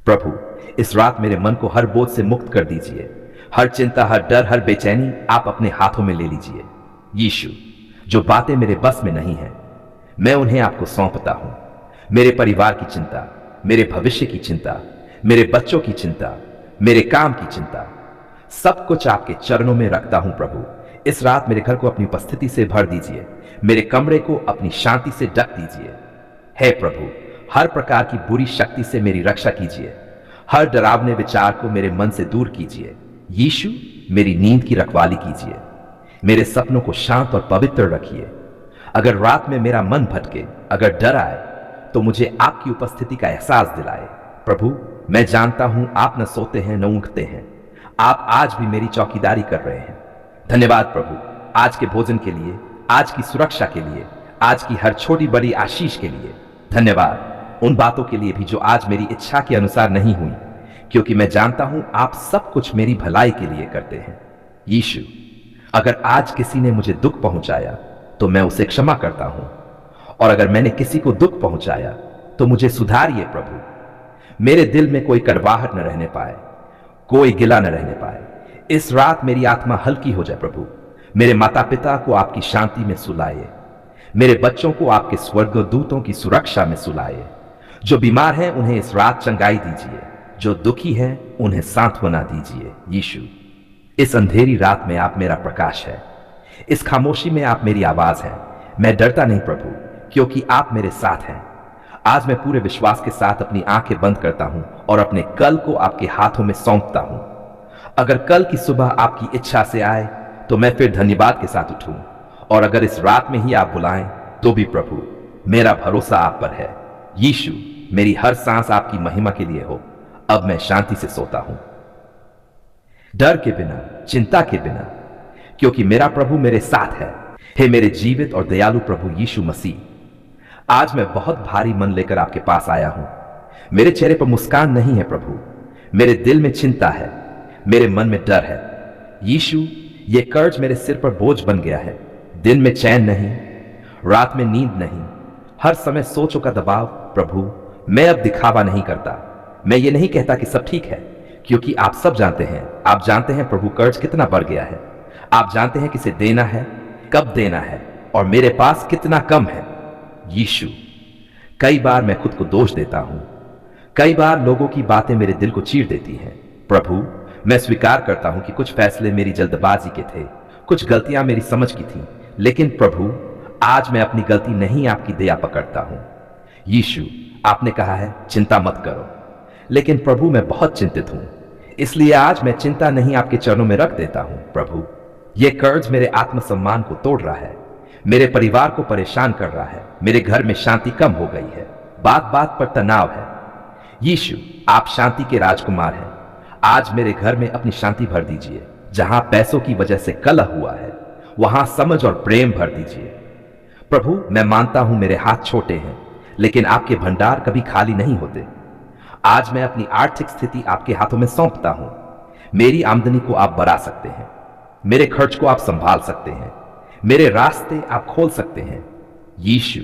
प्रभु, इस रात मेरे मन को हर बोझ से मुक्त कर दीजिए। हर चिंता, हर डर, हर बेचैनी आप अपने हाथों में ले लीजिए। यीशु, जो बातें मेरे बस में नहीं है, मैं उन्हें आपको सौंपता हूं। मेरे परिवार की चिंता, मेरे भविष्य की चिंता, मेरे बच्चों की चिंता, मेरे काम की चिंता, सब कुछ आपके चरणों में रखता हूं। प्रभु, इस रात मेरे घर को अपनी उपस्थिति से भर दीजिए। मेरे कमरे को अपनी शांति से ढक दीजिए। हे प्रभु, हर प्रकार की बुरी शक्ति से मेरी रक्षा कीजिए। हर डरावने विचार को मेरे मन से दूर कीजिए। यीशु, मेरी नींद की रखवाली कीजिए। मेरे सपनों को शांत और पवित्र रखिए। अगर रात में मेरा मन भटके, अगर डर आए, तो मुझे आपकी उपस्थिति का एहसास दिलाए। प्रभु, मैं जानता हूं आप न सोते हैं न ऊँघते हैं। आप आज भी मेरी चौकीदारी कर रहे हैं। धन्यवाद प्रभु, आज के भोजन के लिए, आज की सुरक्षा के लिए, आज की हर छोटी बड़ी आशीष के लिए। धन्यवाद उन बातों के लिए भी जो आज मेरी इच्छा के अनुसार नहीं हुई, क्योंकि मैं जानता हूं आप सब कुछ मेरी भलाई के लिए करते हैं। यीशु, अगर आज किसी ने मुझे दुख पहुंचाया तो मैं उसे क्षमा करता हूं, और अगर मैंने किसी को दुख पहुंचाया तो मुझे सुधारिए। प्रभु, मेरे दिल में कोई कड़वाहट न रहने पाए, कोई गिला न रहने पाए। इस रात मेरी आत्मा हल्की हो जाए। प्रभु, मेरे माता पिता को आपकी शांति में सुलाए। मेरे बच्चों को आपके स्वर्गदूतों की सुरक्षा में सुलाए। जो बीमार हैं उन्हें इस रात चंगाई दीजिए। जो दुखी हैं उन्हें सांत्वना दीजिए। यीशु, इस अंधेरी रात में आप मेरा प्रकाश है। इस खामोशी में आप मेरी आवाज है। मैं डरता नहीं प्रभु, क्योंकि आप मेरे साथ हैं। आज मैं पूरे विश्वास के साथ अपनी आंखें बंद करता हूं और अपने कल को आपके हाथों में सौंपता हूं। अगर कल की सुबह आपकी इच्छा से आए तो मैं फिर धन्यवाद के साथ उठूं, और अगर इस रात में ही आप बुलाएं तो भी प्रभु, मेरा भरोसा आप पर है। यीशु, मेरी हर सांस आपकी महिमा के लिए हो। अब मैं शांति से सोता हूं, डर के बिना, चिंता के बिना, क्योंकि मेरा प्रभु मेरे साथ है। हे मेरे जीवित और दयालु प्रभु यीशु मसीह, आज मैं बहुत भारी मन लेकर आपके पास आया हूं। मेरे चेहरे पर मुस्कान नहीं है प्रभु, मेरे दिल में चिंता है, मेरे मन में डर है। यीशु, ये कर्ज मेरे सिर पर बोझ बन गया है। दिन में चैन नहीं, रात में नींद नहीं, हर समय सोचों का दबाव। प्रभु, मैं अब दिखावा नहीं करता। मैं ये नहीं कहता कि सब ठीक है, क्योंकि आप सब जानते हैं। आप जानते हैं प्रभु, कर्ज कितना बढ़ गया है। आप जानते हैं किसे देना है, कब देना है, और मेरे पास कितना कम है। यीशु, कई बार मैं खुद को दोष देता हूं। कई बार लोगों की बातें मेरे दिल को चीर देती हैं। प्रभु, मैं स्वीकार करता हूं कि कुछ फैसले मेरी जल्दबाजी के थे, कुछ गलतियां मेरी समझ की थी। लेकिन प्रभु, आज मैं अपनी गलती नहीं आपकी दया पकड़ता हूं। यीशु, आपने कहा है चिंता मत करो, लेकिन प्रभु मैं बहुत चिंतित हूं। इसलिए आज मैं चिंता नहीं आपके चरणों में रख देता हूं। प्रभु, यह कर्ज मेरे आत्मसम्मान को तोड़ रहा है, मेरे परिवार को परेशान कर रहा है। मेरे घर में शांति कम हो गई है, बात बात पर तनाव है। यीशु, आप शांति के राजकुमार हैं। आज मेरे घर में अपनी शांति भर दीजिए। जहां पैसों की वजह से कलह हुआ है, वहां समझ और प्रेम भर दीजिए। प्रभु, मैं मानता हूं मेरे हाथ छोटे हैं, लेकिन आपके भंडार कभी खाली नहीं होते। आज मैं अपनी आर्थिक स्थिति आपके हाथों में सौंपता हूं। मेरी आमदनी को आप बढ़ा सकते हैं, मेरे खर्च को आप संभाल सकते हैं, मेरे रास्ते आप खोल सकते हैं। यीशु,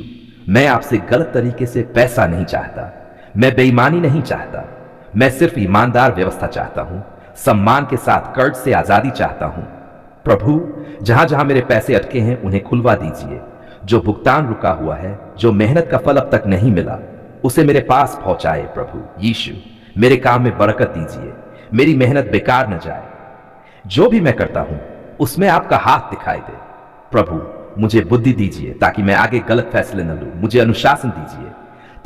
मैं आपसे गलत तरीके से पैसा नहीं चाहता, मैं बेईमानी नहीं चाहता। मैं सिर्फ ईमानदार व्यवस्था चाहता हूं, सम्मान के साथ कर्ज से आजादी चाहता हूं। प्रभु, जहां जहां मेरे पैसे अटके हैं उन्हें खुलवा दीजिए। जो भुगतान रुका हुआ है, जो मेहनत का फल अब तक नहीं मिला, उसे मेरे पास पहुंचाए। प्रभु यीशु, मेरे काम में बरकत दीजिए, मेरी मेहनत बेकार न जाए। जो भी मैं करता हूं उसमें आपका हाथ दिखाई दे। प्रभु, मुझे बुद्धि दीजिए ताकि मैं आगे गलत फैसले न लूं। मुझे अनुशासन दीजिए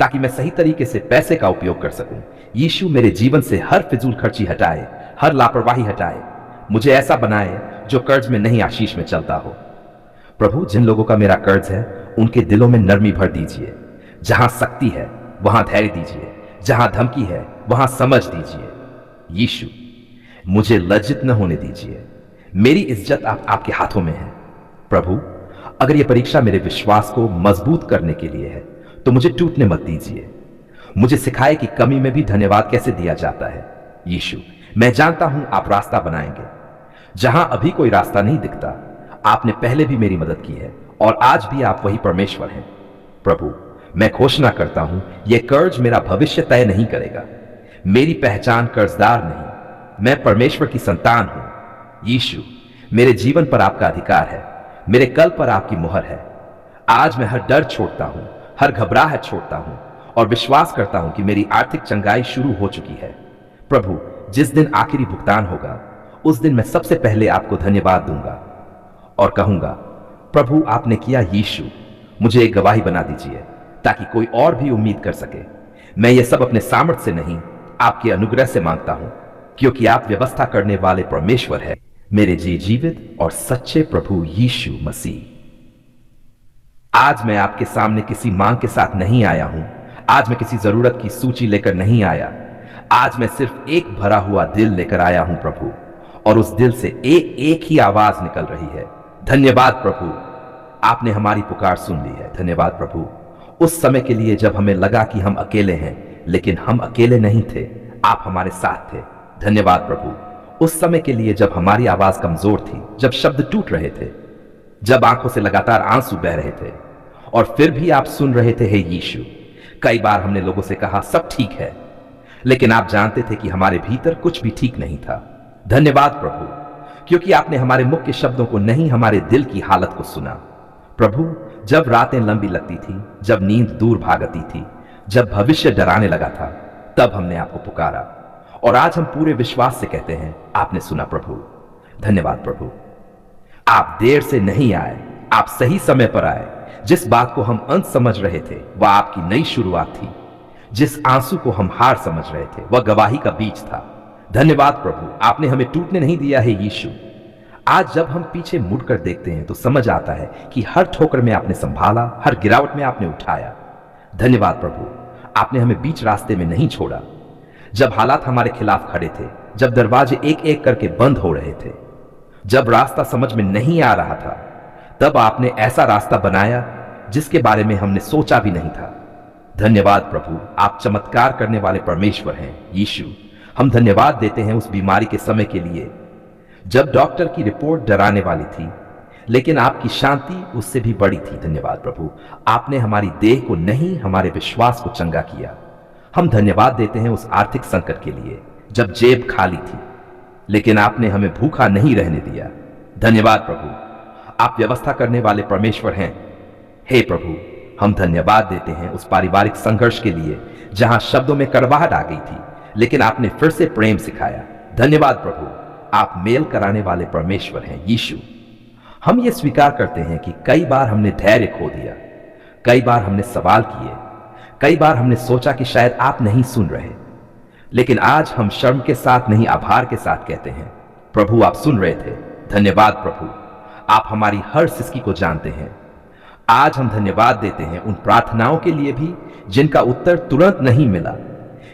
ताकि मैं सही तरीके से पैसे का उपयोग कर सकूं। यीशु, मेरे जीवन से हर फिजूल खर्ची हटाए, हर लापरवाही हटाए। मुझे ऐसा बनाए जो कर्ज में नहीं, आशीष में चलता हो। प्रभु, जिन लोगों का मेरा कर्ज है उनके दिलों में नरमी भर दीजिए। जहां शक्ति है वहां धैर्य दीजिए, जहां धमकी है वहां समझ दीजिए। यीशु, मुझे लज्जित न होने दीजिए। मेरी इज्जत आपके हाथों में है। प्रभु, अगर यह परीक्षा मेरे विश्वास को मजबूत करने के लिए है तो मुझे टूटने मत दीजिए। मुझे सिखाए कि कमी में भी धन्यवाद कैसे दिया जाता है। यीशु, मैं जानता हूं आप रास्ता बनाएंगे जहां अभी कोई रास्ता नहीं दिखता। आपने पहले भी मेरी मदद की है और आज भी आप वही परमेश्वर हैं। प्रभु, मैं घोषणा करता हूं यह कर्ज मेरा भविष्य तय नहीं करेगा, मेरी पहचान कर्जदार नहीं, मैं परमेश्वर की संतान हूं। यीशु, मेरे जीवन पर आपका अधिकार है, मेरे कल पर आपकी मुहर है। आज मैं हर डर छोड़ता हूं, हर घबराहट छोड़ता हूं और विश्वास करता हूं कि मेरी आर्थिक चंगाई शुरू हो चुकी है। प्रभु, जिस दिन आखिरी भुगतान होगा उस दिन मैं सबसे पहले आपको धन्यवाद दूंगा और कहूंगा, प्रभु आपने किया। यीशु, मुझे एक गवाही बना दीजिए ताकि कोई और भी उम्मीद कर सके। मैं ये सब अपने सामर्थ्य से नहीं, आपके अनुग्रह से मांगता हूं, क्योंकि आप व्यवस्था करने वाले परमेश्वर है। मेरे जीवित और सच्चे प्रभु यीशु मसीह, आज मैं आपके सामने किसी मांग के साथ नहीं आया हूं। आज मैं किसी जरूरत की सूची लेकर नहीं आया। आज मैं सिर्फ एक भरा हुआ दिल लेकर आया हूं प्रभु, और उस दिल से एक ही आवाज निकल रही है, धन्यवाद प्रभु, आपने हमारी पुकार सुन ली है। धन्यवाद प्रभु, उस समय के लिए जब हमें लगा कि हम अकेले हैं, लेकिन हम अकेले नहीं थे, आप हमारे साथ थे। धन्यवाद प्रभु, उस समय के लिए जब हमारी आवाज कमजोर थी, जब शब्द टूट रहे थे, जब आंखों से लगातार आंसू बह रहे थे, और फिर भी आप सुन रहे थे। हे यीशु, कई बार हमने लोगों से कहा सब ठीक है, लेकिन आप जानते थे कि हमारे भीतर कुछ भी ठीक नहीं था। धन्यवाद प्रभु, क्योंकि आपने हमारे मुख के शब्दों को नहीं, हमारे दिल की हालत को सुना। प्रभु, जब रातें लंबी लगती थी, जब नींद दूर भागती थी, जब भविष्य डराने लगा था, तब हमने आपको पुकारा, और आज हम पूरे विश्वास से कहते हैं, आपने सुना प्रभु। धन्यवाद प्रभु, आप देर से नहीं आए, आप सही समय पर आए। जिस बात को हम अंत समझ रहे थे वह आपकी नई शुरुआत थी। जिस आंसू को हम हार समझ रहे थे वह गवाही का बीज था। धन्यवाद प्रभु, आपने हमें टूटने नहीं दिया है। यीशु, आज जब हम पीछे मुड़कर देखते हैं तो समझ आता है कि हर ठोकर में आपने संभाला, हर गिरावट में आपने उठाया। धन्यवाद प्रभु, आपने हमें बीच रास्ते में नहीं छोड़ा। जब हालात हमारे खिलाफ खड़े थे, जब दरवाजे एक एक करके बंद हो रहे थे, जब रास्ता समझ में नहीं आ रहा था, तब आपने ऐसा रास्ता बनाया जिसके बारे में हमने सोचा भी नहीं था। धन्यवाद प्रभु, आप चमत्कार करने वाले परमेश्वर हैं। यीशु, हम धन्यवाद देते हैं उस बीमारी के समय के लिए जब डॉक्टर की रिपोर्ट डराने वाली थी, लेकिन आपकी शांति उससे भी बड़ी थी। धन्यवाद प्रभु, आपने हमारी देह को नहीं, हमारे विश्वास को चंगा किया। हम धन्यवाद देते हैं उस आर्थिक संकट के लिए जब जेब खाली थी, लेकिन आपने हमें भूखा नहीं रहने दिया। धन्यवाद प्रभु, आप व्यवस्था करने वाले परमेश्वर हैं। हे प्रभु, हम धन्यवाद देते हैं उस पारिवारिक संघर्ष के लिए जहां शब्दों में कड़वाहट आ गई थी, लेकिन आपने फिर से प्रेम सिखाया। धन्यवाद प्रभु, आप मेल कराने वाले परमेश्वर हैं। यीशु, हम ये स्वीकार करते हैं कि कई बार हमने धैर्य खो दिया, कई बार हमने सवाल किए, कई बार हमने सोचा कि शायद आप नहीं सुन रहे, लेकिन आज हम शर्म के साथ नहीं, आभार के साथ कहते हैं, प्रभु आप सुन रहे थे। धन्यवाद प्रभु, आप हमारी हर सिसकी को जानते हैं। आज हम धन्यवाद देते हैं उन प्रार्थनाओं के लिए भी जिनका उत्तर तुरंत नहीं मिला,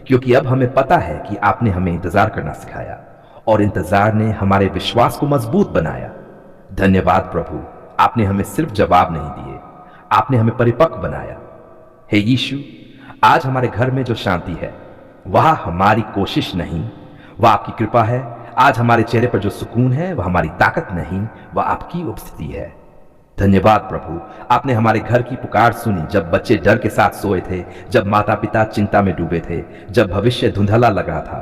क्योंकि अब हमें पता है कि आपने हमें इंतजार करना सिखाया और इंतजार ने हमारे विश्वास को मजबूत बनाया। धन्यवाद प्रभु, आपने हमें सिर्फ जवाब नहीं दिए, आपने हमें परिपक्व बनाया। हे यीशु, आज हमारे घर में जो शांति है वह हमारी कोशिश नहीं, वह आपकी कृपा है। आज हमारे चेहरे पर जो सुकून है वह हमारी ताकत नहीं, वह आपकी उपस्थिति है। धन्यवाद प्रभु, आपने हमारे घर की पुकार सुनी जब बच्चे डर के साथ सोए थे, जब माता पिता चिंता में डूबे थे, जब भविष्य धुंधला लग रहा था,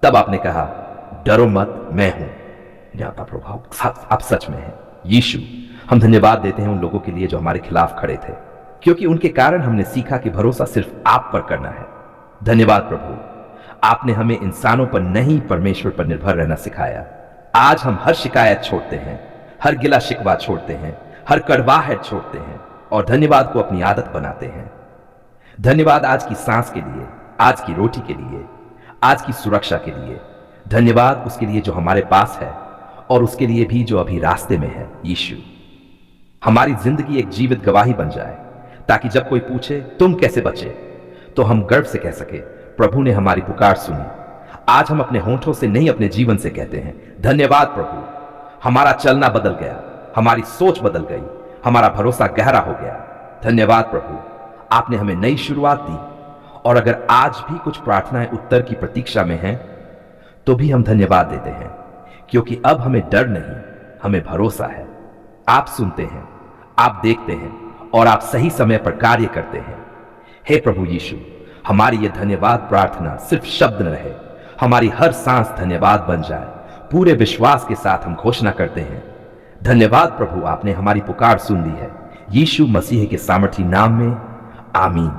तब आपने कहा डरो मत, मैं हूं। ज्ञाता प्रभु, आप सच में हैं। यीशु, हम धन्यवाद देते हैं उन लोगों के लिए जो हमारे खिलाफ खड़े थे, क्योंकि उनके कारण हमने सीखा कि भरोसा सिर्फ आप पर करना है। धन्यवाद प्रभु, आपने हमें इंसानों पर नहीं, परमेश्वर पर निर्भर रहना सिखाया। आज हम हर शिकायत छोड़ते हैं, हर गिला शिकवा छोड़ते हैं, हर कड़वाहट छोड़ते हैं और धन्यवाद को अपनी आदत बनाते हैं। धन्यवाद आज की सांस के लिए, आज की रोटी के लिए, आज की सुरक्षा के लिए। धन्यवाद उसके लिए जो हमारे पास है और उसके लिए भी जो अभी रास्ते में है। यीशु, हमारी जिंदगी एक जीवित गवाही बन जाए, ताकि जब कोई पूछे तुम कैसे बचे, तो हम गर्व से कह सके प्रभु ने हमारी पुकार सुनी। आज हम अपने होंठों से नहीं, अपने जीवन से कहते हैं धन्यवाद प्रभु। हमारा चलना बदल गया, हमारी सोच बदल गई, हमारा भरोसा गहरा हो गया। धन्यवाद प्रभु, आपने हमें नई शुरुआत दी, और अगर आज भी कुछ प्रार्थनाएं उत्तर की प्रतीक्षा में हैं, तो भी हम धन्यवाद देते हैं, क्योंकि अब हमें डर नहीं, हमें भरोसा है। आप सुनते हैं, आप देखते हैं और आप सही समय पर कार्य करते हैं। हे प्रभु यीशु, हमारी ये धन्यवाद प्रार्थना सिर्फ शब्द न रहे, हमारी हर सांस धन्यवाद बन जाए। पूरे विश्वास के साथ हम घोषणा करते हैं, धन्यवाद प्रभु, आपने हमारी पुकार सुन ली है। यीशु मसीह के सामर्थी नाम में, आमीन।